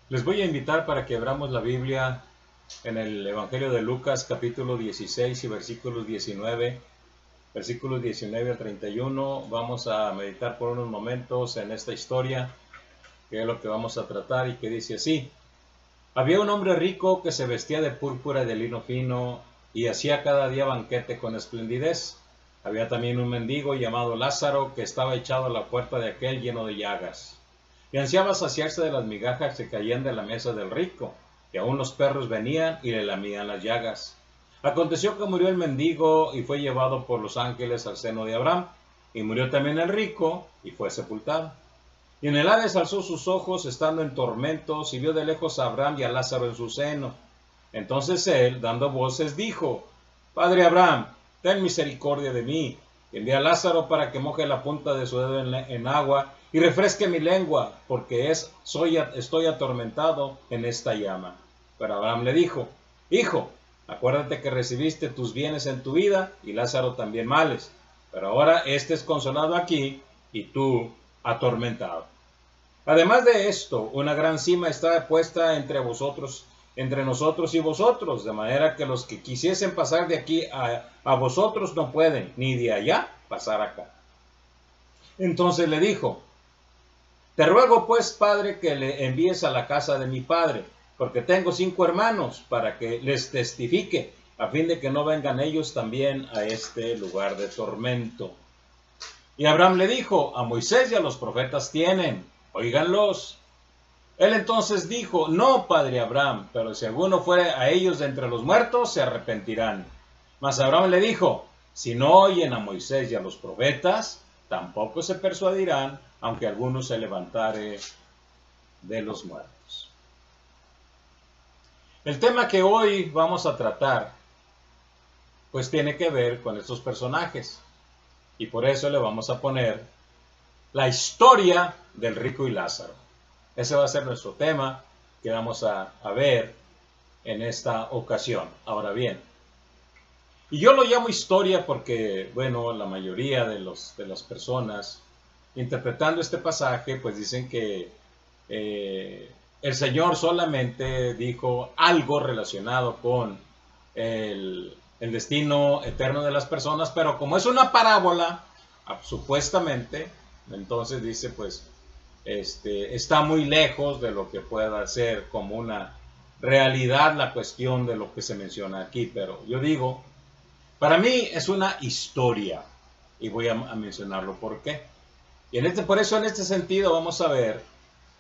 Les voy a invitar para que abramos la Biblia en el Evangelio de Lucas, capítulo 16 y versículos 19 al 31. Vamos a meditar por unos momentos en esta historia, que es lo que vamos a tratar y que dice así. Había un hombre rico que se vestía de púrpura y de lino fino y hacía cada día banquete con esplendidez. Había también un mendigo llamado Lázaro que estaba echado a la puerta de aquel lleno de llagas y ansiaba saciarse de las migajas que caían de la mesa del rico, y aun los perros venían y le lamían las llagas. Aconteció que murió el mendigo y fue llevado por los ángeles al seno de Abraham, y murió también el rico y fue sepultado. Y en el Hades alzó sus ojos, estando en tormentos, y vio de lejos a Abraham y a Lázaro en su seno. Entonces él, dando voces, dijo: Padre Abraham, ten misericordia de mí, envía a Lázaro para que moje la punta de su dedo en agua y refresque mi lengua, porque estoy atormentado en esta llama. Pero Abraham le dijo: Hijo, acuérdate que recibiste tus bienes en tu vida y Lázaro también males, pero ahora éste es consolado aquí y tú atormentado. Además de esto, una gran cima está puesta entre nosotros y vosotros, de manera que los que quisiesen pasar de aquí a vosotros no pueden, ni de allá pasar acá. Entonces le dijo: Te ruego pues, padre, que le envíes a la casa de mi padre, porque tengo 5 hermanos, para que les testifique, a fin de que no vengan ellos también a este lugar de tormento. Y Abraham le dijo: A Moisés y a los profetas tienen, óiganlos. Él entonces dijo: No, padre Abraham, pero si alguno fuere a ellos de entre los muertos, se arrepentirán. Mas Abraham le dijo: Si no oyen a Moisés y a los profetas, tampoco se persuadirán, aunque alguno se levantare de los muertos. El tema que hoy vamos a tratar, pues tiene que ver con estos personajes, y por eso le vamos a poner la historia del rico y Lázaro. Ese va a ser nuestro tema que vamos a ver en esta ocasión. Ahora bien, y yo lo llamo historia porque, bueno, la mayoría de las personas interpretando este pasaje, pues dicen que el Señor solamente dijo algo relacionado con el destino eterno de las personas, pero como es una parábola, supuestamente, entonces dice, pues, está muy lejos de lo que pueda ser como una realidad la cuestión de lo que se menciona aquí. Pero yo digo, para mí es una historia, y voy a mencionarlo por qué. Y por eso en este sentido vamos a ver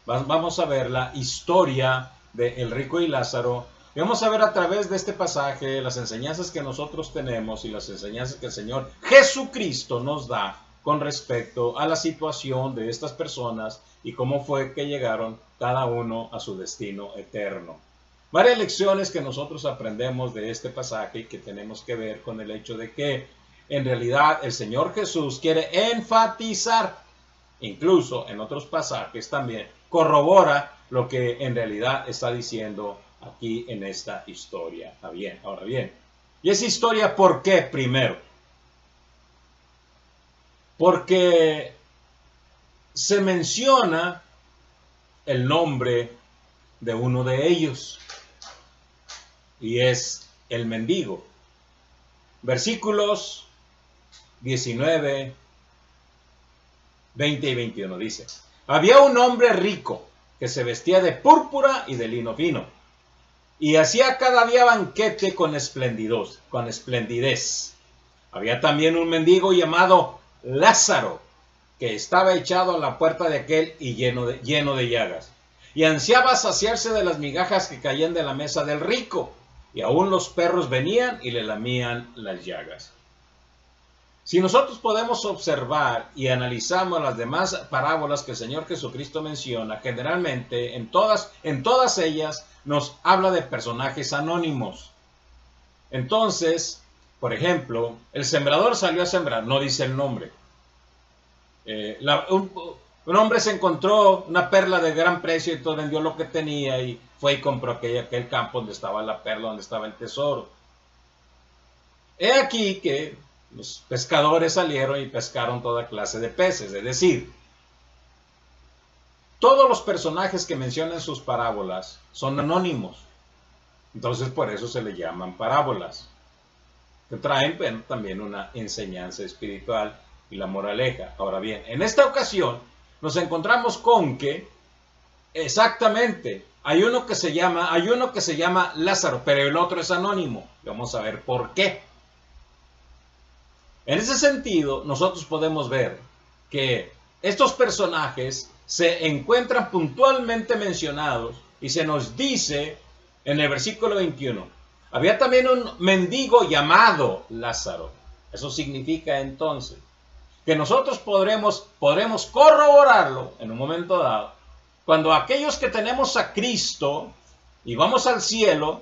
la historia de el rico y Lázaro. Y vamos a ver a través de este pasaje las enseñanzas que nosotros tenemos y las enseñanzas que el Señor Jesucristo nos da con respecto a la situación de estas personas y cómo fue que llegaron cada uno a su destino eterno. Varias lecciones que nosotros aprendemos de este pasaje y que tenemos que ver con el hecho de que en realidad el Señor Jesús quiere enfatizar, incluso en otros pasajes también, corrobora lo que en realidad está diciendo aquí en esta historia. Ahora bien, ¿y esa historia por qué primero? Porque se menciona el nombre de uno de ellos, y es el mendigo. Versículos 19, 20 y 21 dice: Había un hombre rico que se vestía de púrpura y de lino fino, y hacía cada día banquete con esplendidez. Había también un mendigo llamado Lázaro, que estaba echado a la puerta de aquel y lleno de llagas, y ansiaba saciarse de las migajas que caían de la mesa del rico, y aún los perros venían y le lamían las llagas. Si nosotros podemos observar y analizamos las demás parábolas que el Señor Jesucristo menciona, generalmente en todas ellas nos habla de personajes anónimos. Entonces, por ejemplo, el sembrador salió a sembrar, no dice el nombre. Un hombre se encontró una perla de gran precio y entonces vendió lo que tenía y fue y compró aquel campo donde estaba la perla, donde estaba el tesoro. He aquí que los pescadores salieron y pescaron toda clase de peces, es decir, todos los personajes que mencionan sus parábolas son anónimos. Entonces por eso se le llaman parábolas, que traen también una enseñanza espiritual y la moraleja. Ahora bien, en esta ocasión nos encontramos con que exactamente hay uno que se llama Lázaro, pero el otro es anónimo. Vamos a ver por qué. En ese sentido, nosotros podemos ver que estos personajes se encuentran puntualmente mencionados y se nos dice en el versículo 21, había también un mendigo llamado Lázaro. Eso significa entonces que nosotros podremos corroborarlo en un momento dado, cuando aquellos que tenemos a Cristo y vamos al cielo,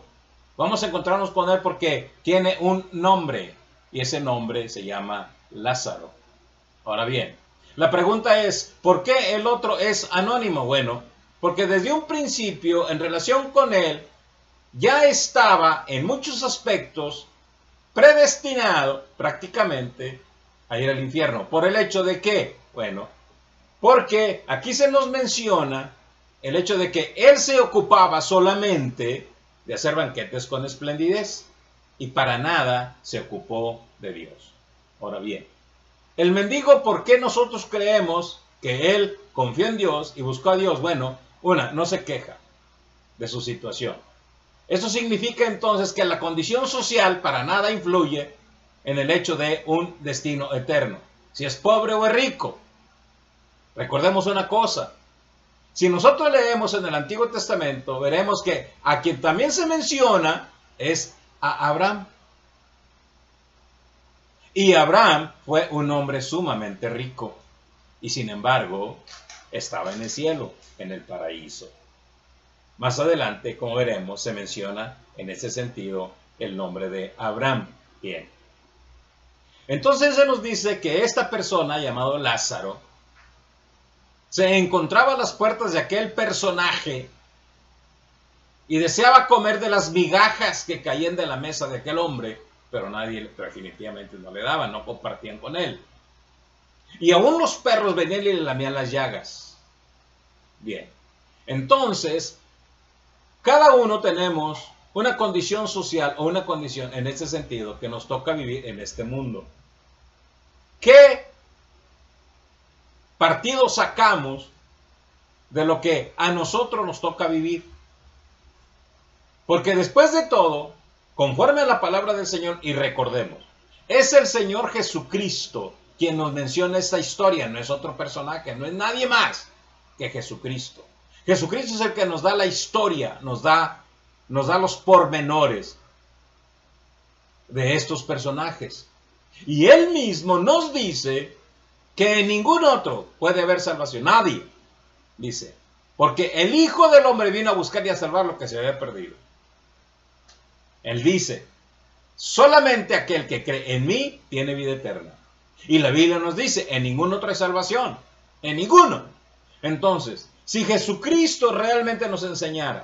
vamos a encontrarnos con Él porque tiene un nombre, y ese nombre se llama Lázaro. Ahora bien, la pregunta es, ¿por qué el otro es anónimo? Bueno, porque desde un principio, en relación con Él, ya estaba en muchos aspectos predestinado prácticamente a ir al infierno. ¿Por el hecho de qué? Bueno, porque aquí se nos menciona el hecho de que él se ocupaba solamente de hacer banquetes con esplendidez y para nada se ocupó de Dios. Ahora bien, el mendigo, ¿por qué nosotros creemos que él confió en Dios y buscó a Dios? Bueno, no se queja de su situación. Eso significa entonces que la condición social para nada influye en el hecho de un destino eterno, si es pobre o es rico. Recordemos una cosa, si nosotros leemos en el Antiguo Testamento, veremos que a quien también se menciona es a Abraham. Y Abraham fue un hombre sumamente rico y sin embargo estaba en el cielo, en el paraíso. Más adelante, como veremos, se menciona en ese sentido el nombre de Abraham. Bien. Entonces se nos dice que esta persona llamado Lázaro se encontraba a las puertas de aquel personaje y deseaba comer de las migajas que caían de la mesa de aquel hombre, pero nadie definitivamente no le daba, no compartían con él. Y aún los perros venían y le lamían las llagas. Bien. Entonces, cada uno tenemos una condición social o una condición en ese sentido que nos toca vivir en este mundo. ¿Qué partido sacamos de lo que a nosotros nos toca vivir? Porque después de todo, conforme a la palabra del Señor, y recordemos, es el Señor Jesucristo quien nos menciona esta historia, no es otro personaje, no es nadie más que Jesucristo. Jesucristo es el que nos da la historia, nos da los pormenores de estos personajes. Y Él mismo nos dice que en ningún otro puede haber salvación. Nadie, dice. Porque el Hijo del Hombre vino a buscar y a salvar lo que se había perdido. Él dice, solamente aquel que cree en mí tiene vida eterna. Y la Biblia nos dice, en ningún otro hay salvación. En ninguno. Entonces, si Jesucristo realmente nos enseñara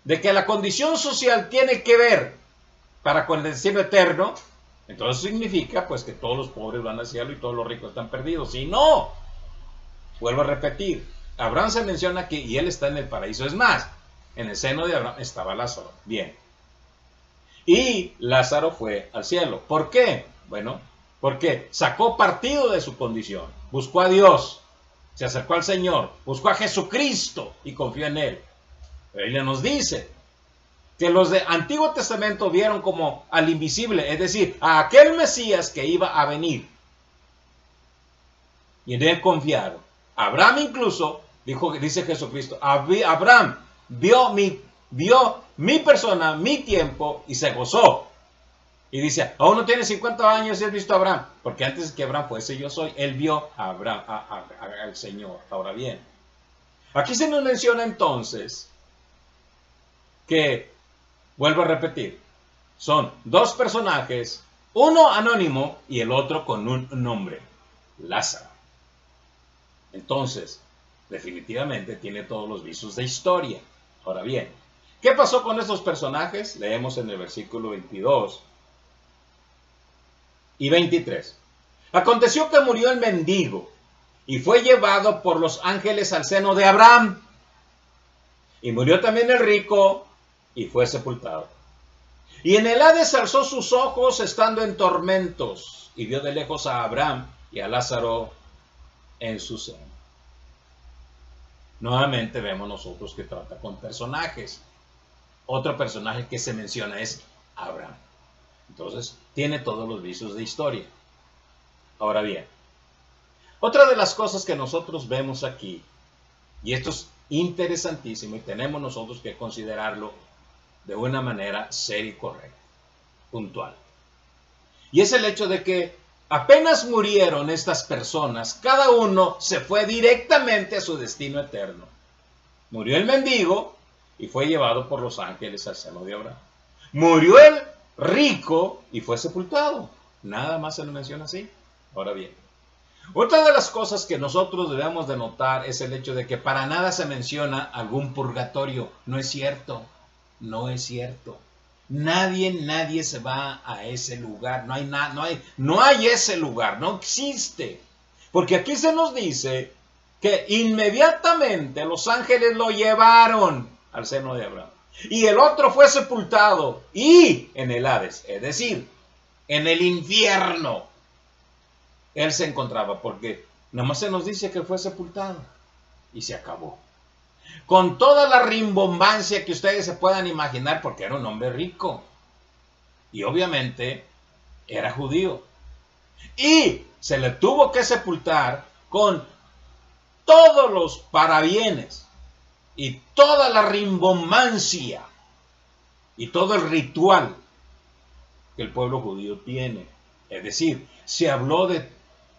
de que la condición social tiene que ver para con el destino eterno, entonces significa pues que todos los pobres van al cielo y todos los ricos están perdidos. Y no, vuelvo a repetir, Abraham se menciona aquí y él está en el paraíso. Es más, en el seno de Abraham estaba Lázaro. Bien. Y Lázaro fue al cielo. ¿Por qué? Bueno, porque sacó partido de su condición, buscó a Dios, se acercó al Señor, buscó a Jesucristo y confió en Él. La Biblia nos dice que los de Antiguo Testamento vieron como al invisible, es decir, a aquel Mesías que iba a venir. Y en Él confiaron. Abraham incluso, dice Jesucristo, Abraham vio mi persona, mi tiempo y se gozó. Y dice, aún no tiene 50 años y has visto a Abraham. Porque antes que Abraham fuese yo soy, él vio a Abraham, al Señor. Ahora bien, aquí se nos menciona entonces que, vuelvo a repetir, son dos personajes, uno anónimo y el otro con un nombre, Lázaro. Entonces, definitivamente tiene todos los visos de historia. Ahora bien, ¿qué pasó con estos personajes? Leemos en el versículo 22 y 23. Aconteció que murió el mendigo y fue llevado por los ángeles al seno de Abraham. Y murió también el rico y fue sepultado. Y en el Hades alzó sus ojos estando en tormentos y vio de lejos a Abraham y a Lázaro en su seno. Nuevamente vemos nosotros que trata con personajes. Otro personaje que se menciona es Abraham. Entonces, tiene todos los visos de historia. Ahora bien, otra de las cosas que nosotros vemos aquí, y esto es interesantísimo y tenemos nosotros que considerarlo de una manera seria y correcta, puntual. Y es el hecho de que apenas murieron estas personas, cada uno se fue directamente a su destino eterno. Murió el mendigo y fue llevado por los ángeles al seno de Abraham. Murió el rico y fue sepultado. Nada más se lo menciona así. Ahora bien, otra de las cosas que nosotros debemos de notar es el hecho de que para nada se menciona algún purgatorio. No es cierto. No es cierto. Nadie se va a ese lugar. No hay ese lugar. No existe. Porque aquí se nos dice que inmediatamente los ángeles lo llevaron al seno de Abraham. Y el otro fue sepultado. Y en el Hades, es decir, en el infierno, él se encontraba. Porque nada más se nos dice que fue sepultado. Y se acabó. Con toda la rimbombancia que ustedes se puedan imaginar, porque era un hombre rico. Y obviamente era judío. Y se le tuvo que sepultar con todos los parabienes y toda la rimbombancia y todo el ritual que el pueblo judío tiene. Es decir, se habló de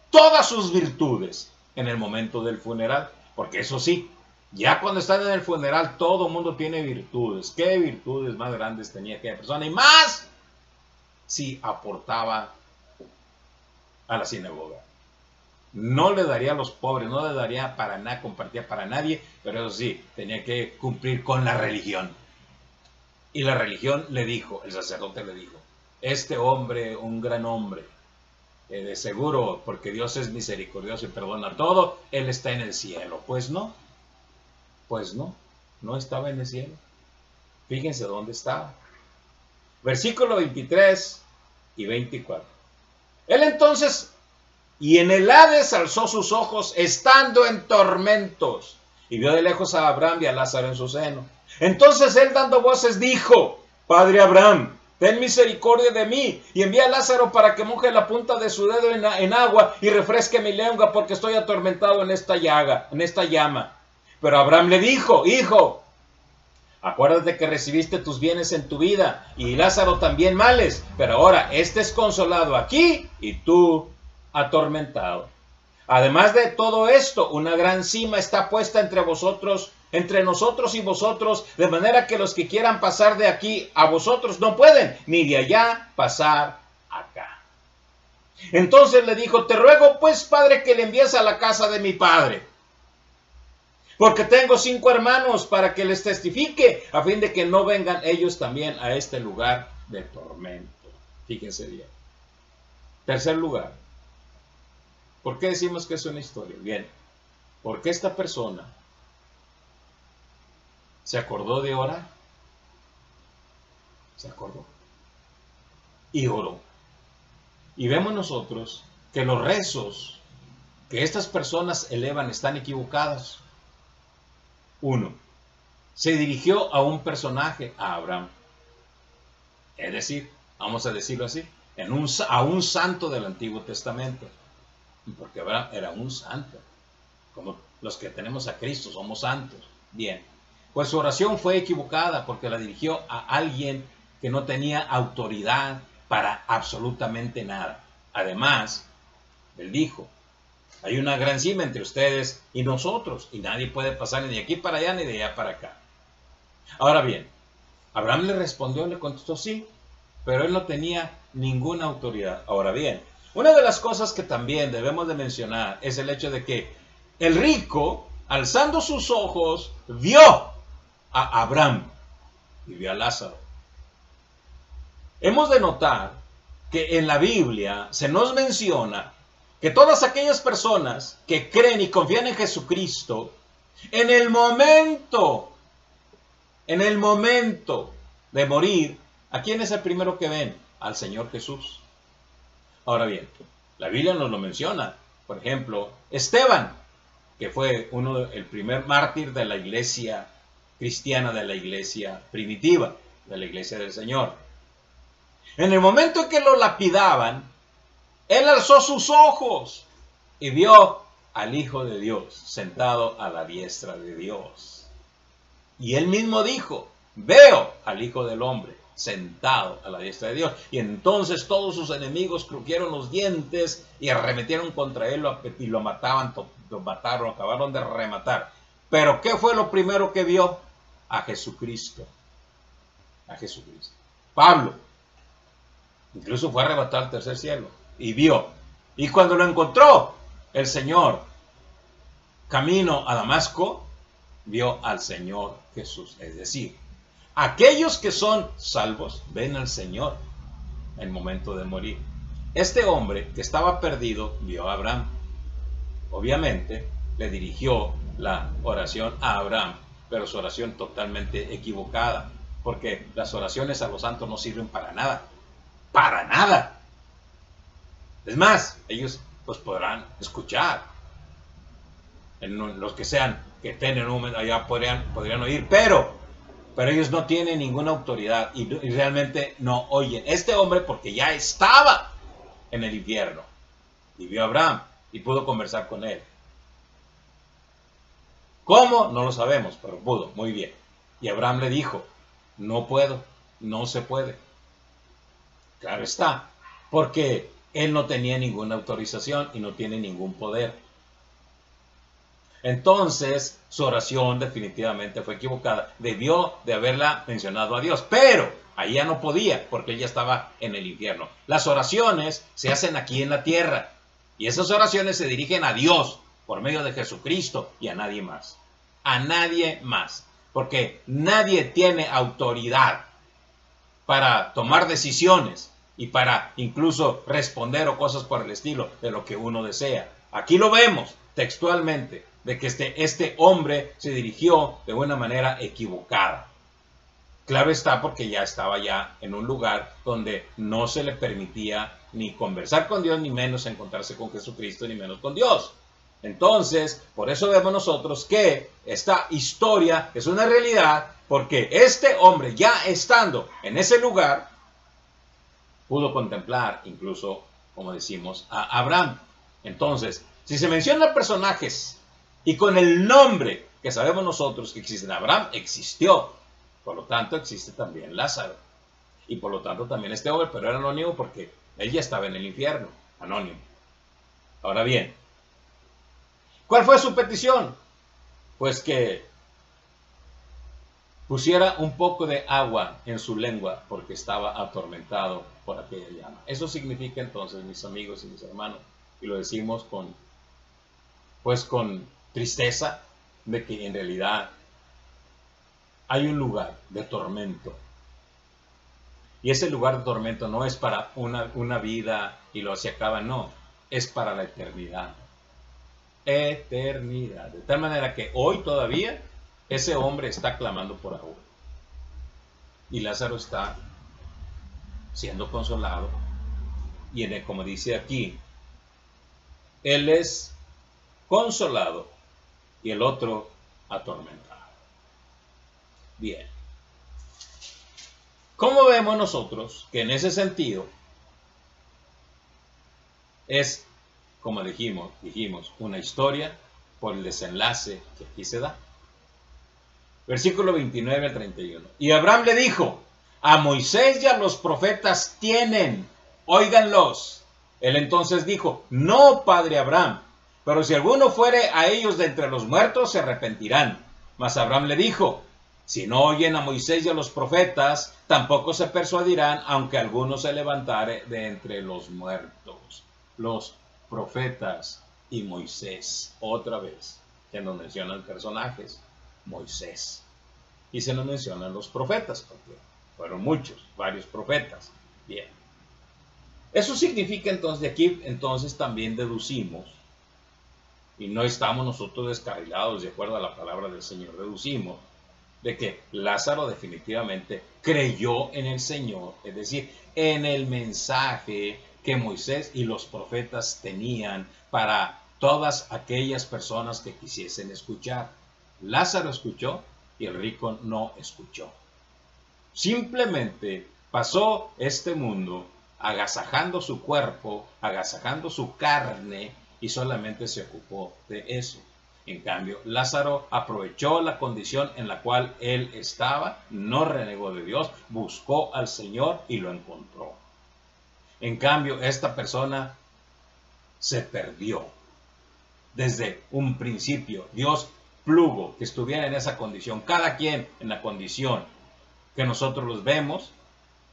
todas sus virtudes en el momento del funeral, porque eso sí, ya cuando están en el funeral todo el mundo tiene virtudes. ¿Qué virtudes más grandes tenía aquella persona? Y más si aportaba a la sinagoga. No le daría a los pobres, no le daría para nada, compartía para nadie, pero eso sí, tenía que cumplir con la religión. Y la religión le dijo, el sacerdote le dijo, este hombre, un gran hombre, de seguro, porque Dios es misericordioso y perdona todo, él está en el cielo. Pues no, no estaba en el cielo. Fíjense dónde estaba. Versículo 23 y 24. Él entonces, y en el Hades alzó sus ojos, estando en tormentos, y vio de lejos a Abraham y a Lázaro en su seno. Entonces él, dando voces, dijo, Padre Abraham, ten misericordia de mí, y envía a Lázaro para que moje la punta de su dedo en agua, y refresque mi lengua, porque estoy atormentado en esta llama. Pero Abraham le dijo, hijo, acuérdate que recibiste tus bienes en tu vida, y Lázaro también males, pero ahora este es consolado aquí, y tú atormentado. Además de todo esto, una gran cima está puesta entre nosotros y vosotros, de manera que los que quieran pasar de aquí a vosotros no pueden, ni de allá pasar acá. Entonces le dijo, te ruego pues, padre, que le envíes a la casa de mi padre, porque tengo 5 hermanos, para que les testifique, a fin de que no vengan ellos también a este lugar de tormento. Fíjense bien. Tercer lugar. ¿Por qué decimos que es una historia? Bien, porque esta persona se acordó de orar. Se acordó. Y oró. Y vemos nosotros que los rezos que estas personas elevan están equivocados. 1. Se dirigió a un personaje, a Abraham. Es decir, vamos a decirlo así, a un santo del Antiguo Testamento. Porque Abraham era un santo. Como los que tenemos a Cristo, somos santos. Bien. Pues su oración fue equivocada porque la dirigió a alguien que no tenía autoridad para absolutamente nada. Además, él dijo, hay una gran cima entre ustedes y nosotros, y nadie puede pasar ni de aquí para allá ni de allá para acá. Ahora bien, Abraham le respondió, le contestó sí, pero él no tenía ninguna autoridad. Ahora bien, una de las cosas que también debemos de mencionar es el hecho de que el rico, alzando sus ojos, vio a Abraham y vio a Lázaro. Hemos de notar que en la Biblia se nos menciona que todas aquellas personas que creen y confían en Jesucristo, en el momento de morir, ¿a quién es el primero que ven? Al Señor Jesús. Ahora bien, la Biblia nos lo menciona. Por ejemplo, Esteban, que fue el primer mártir de la iglesia cristiana, de la iglesia primitiva, de la iglesia del Señor. En el momento en que lo lapidaban, él alzó sus ojos y vio al Hijo de Dios sentado a la diestra de Dios. Y él mismo dijo, veo al Hijo del Hombre sentado a la diestra de Dios. Y entonces todos sus enemigos crujieron los dientes y arremetieron contra él y lo mataron, acabaron de rematar. Pero ¿qué fue lo primero que vio? A Jesucristo. A Jesucristo. Pablo incluso fue arrebatado al tercer cielo y vio. Y cuando lo encontró el Señor camino a Damasco, vio al Señor Jesús. Es decir, aquellos que son salvos ven al Señor en el momento de morir. Este hombre que estaba perdido vio a Abraham. Obviamente le dirigió la oración a Abraham, pero su oración totalmente equivocada, porque las oraciones a los santos no sirven para nada. ¡Para nada! Es más, ellos pues podrán escuchar. Los que estén en un momento allá podrían oír, pero ellos no tienen ninguna autoridad y realmente no oyen. Este hombre, porque ya estaba en el infierno, y vio a Abraham y pudo conversar con él. ¿Cómo? No lo sabemos, pero pudo, muy bien. Y Abraham le dijo, no puedo, no se puede. Claro está, porque él no tenía ninguna autorización y no tiene ningún poder. Entonces, su oración definitivamente fue equivocada. Debió de haberla mencionado a Dios, pero ahí ya no podía, porque él ya estaba en el infierno. Las oraciones se hacen aquí en la tierra, y esas oraciones se dirigen a Dios por medio de Jesucristo y a nadie más. A nadie más, porque nadie tiene autoridad para tomar decisiones y para incluso responder o cosas por el estilo de lo que uno desea. Aquí lo vemos textualmente, de que este hombre se dirigió de una manera equivocada. Claro está, porque ya estaba en un lugar donde no se le permitía ni conversar con Dios, ni menos encontrarse con Jesucristo, ni menos con Dios. Entonces, por eso vemos nosotros que esta historia es una realidad, porque este hombre, ya estando en ese lugar, pudo contemplar incluso, como decimos, a Abraham. Entonces, si se mencionan personajes y con el nombre que sabemos nosotros que existen, Abraham existió, por lo tanto existe también Lázaro, y por lo tanto también este hombre, pero era anónimo porque él ya estaba en el infierno, anónimo. Ahora bien, ¿cuál fue su petición? Pues que pusiera un poco de agua en su lengua porque estaba atormentado por aquella llama. Eso significa entonces, mis amigos y mis hermanos, y lo decimos con tristeza, de que en realidad hay un lugar de tormento. Y ese lugar de tormento no es para una vida y luego se acaba, no, es para la eternidad. Eternidad. De tal manera que hoy todavía ese hombre está clamando por agua. Y Lázaro está siendo consolado. Y como dice aquí, él es consolado y el otro atormentado. Bien. ¿Cómo vemos nosotros que en ese sentido es, como dijimos, una historia por el desenlace que aquí se da? Versículo 29 al 31. Y Abraham le dijo, a Moisés y a los profetas tienen, óiganlos. Él entonces dijo, no, padre Abraham, pero si alguno fuere a ellos de entre los muertos, se arrepentirán. Mas Abraham le dijo, si no oyen a Moisés y a los profetas, tampoco se persuadirán, aunque alguno se levantare de entre los muertos. Los profetas y Moisés, otra vez, que nos mencionan personajes, Moisés. Y se nos mencionan los profetas, porque fueron muchos, varios profetas. Bien. Eso significa entonces, de aquí entonces también deducimos, y no estamos nosotros descarrilados de acuerdo a la palabra del Señor, deducimos de que Lázaro definitivamente creyó en el Señor, es decir, en el mensaje que Moisés y los profetas tenían para todas aquellas personas que quisiesen escuchar. Lázaro escuchó y el rico no escuchó. Simplemente pasó este mundo agasajando su cuerpo, agasajando su carne y solamente se ocupó de eso. En cambio, Lázaro aprovechó la condición en la cual él estaba, no renegó de Dios, buscó al Señor y lo encontró. En cambio, esta persona se perdió. Desde un principio, Dios plugo que estuviera en esa condición, cada quien en la condición que nosotros los vemos,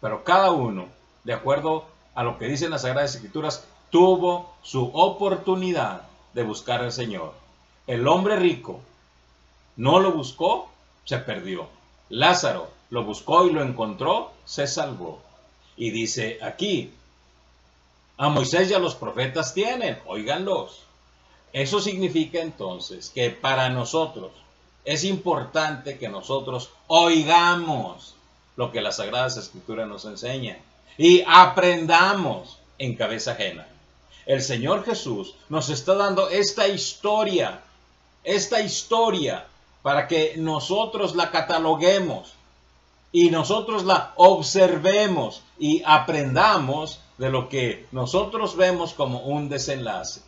pero cada uno, de acuerdo a lo que dicen las Sagradas Escrituras, tuvo su oportunidad de buscar al Señor. El hombre rico no lo buscó, se perdió. Lázaro lo buscó y lo encontró, se salvó. Y dice aquí, a Moisés y a los profetas tienen, óiganlos. Eso significa entonces que para nosotros es importante que nosotros oigamos lo que las Sagradas Escrituras nos enseñan y aprendamos en cabeza ajena. El Señor Jesús nos está dando esta historia para que nosotros la cataloguemos y nosotros la observemos y aprendamos de lo que nosotros vemos como un desenlace.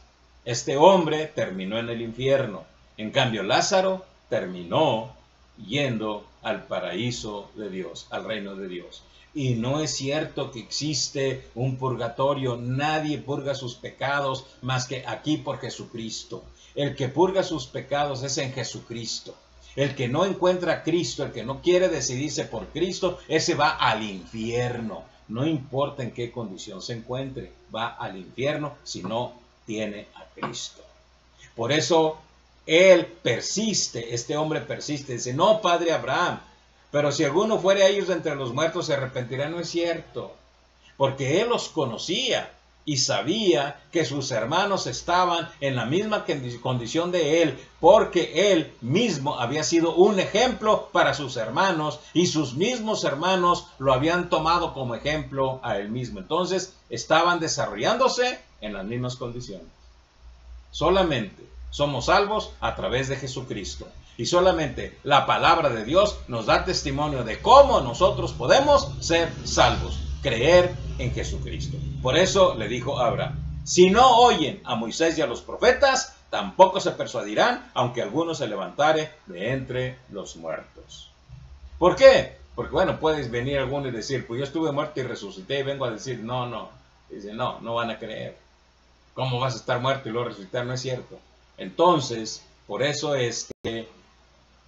Este hombre terminó en el infierno, en cambio Lázaro terminó yendo al paraíso de Dios, al reino de Dios. Y no es cierto que existe un purgatorio, nadie purga sus pecados más que aquí por Jesucristo. El que purga sus pecados es en Jesucristo. El que no encuentra a Cristo, el que no quiere decidirse por Cristo, ese va al infierno. No importa en qué condición se encuentre, va al infierno si no tiene a Cristo. Por eso él persiste, este hombre persiste, dice, no, padre Abraham, pero si alguno fuere a ellos de entre los muertos se arrepentirá. No es cierto, porque él los conocía y sabía que sus hermanos estaban en la misma condición de él, porque él mismo había sido un ejemplo para sus hermanos y sus mismos hermanos lo habían tomado como ejemplo a él mismo. Entonces estaban desarrollándose en las mismas condiciones. Solamente somos salvos a través de Jesucristo. Y solamente la palabra de Dios nos da testimonio de cómo nosotros podemos ser salvos. Creer en Jesucristo. Por eso le dijo a Abraham, si no oyen a Moisés y a los profetas, tampoco se persuadirán, aunque alguno se levantare de entre los muertos. ¿Por qué? Porque bueno, puedes venir alguno y decir, pues yo estuve muerto y resucité, y vengo a decir, no. Dice, no van a creer. ¿Cómo vas a estar muerto y luego resucitar? No es cierto. Entonces, por eso es que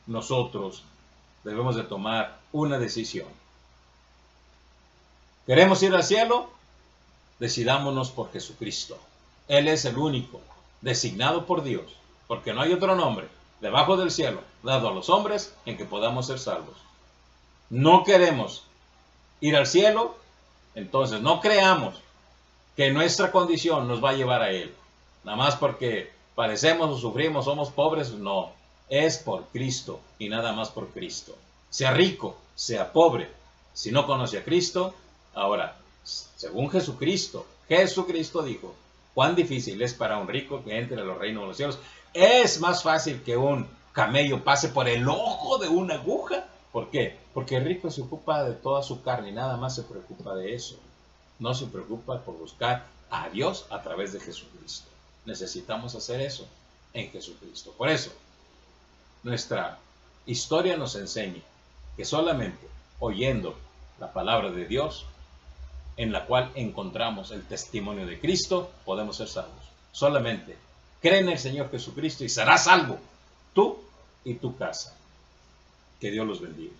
nosotros debemos de tomar una decisión. ¿Queremos ir al cielo? Decidámonos por Jesucristo. Él es el único designado por Dios, porque no hay otro nombre debajo del cielo dado a los hombres en que podamos ser salvos. No queremos ir al cielo, entonces no creamos que nuestra condición nos va a llevar a Él. Nada más porque padecemos o sufrimos, somos pobres, no. Es por Cristo y nada más por Cristo. Sea rico, sea pobre. Si no conoce a Cristo, ahora, según Jesucristo dijo, cuán difícil es para un rico que entre a los reinos de los cielos. Es más fácil que un camello pase por el ojo de una aguja. ¿Por qué? Porque el rico se ocupa de toda su carne y nada más se preocupa de eso. No se preocupa por buscar a Dios a través de Jesucristo. Necesitamos hacer eso en Jesucristo. Por eso, nuestra historia nos enseña que solamente oyendo la palabra de Dios, en la cual encontramos el testimonio de Cristo, podemos ser salvos. Solamente cree en el Señor Jesucristo y serás salvo, tú y tu casa. Que Dios los bendiga.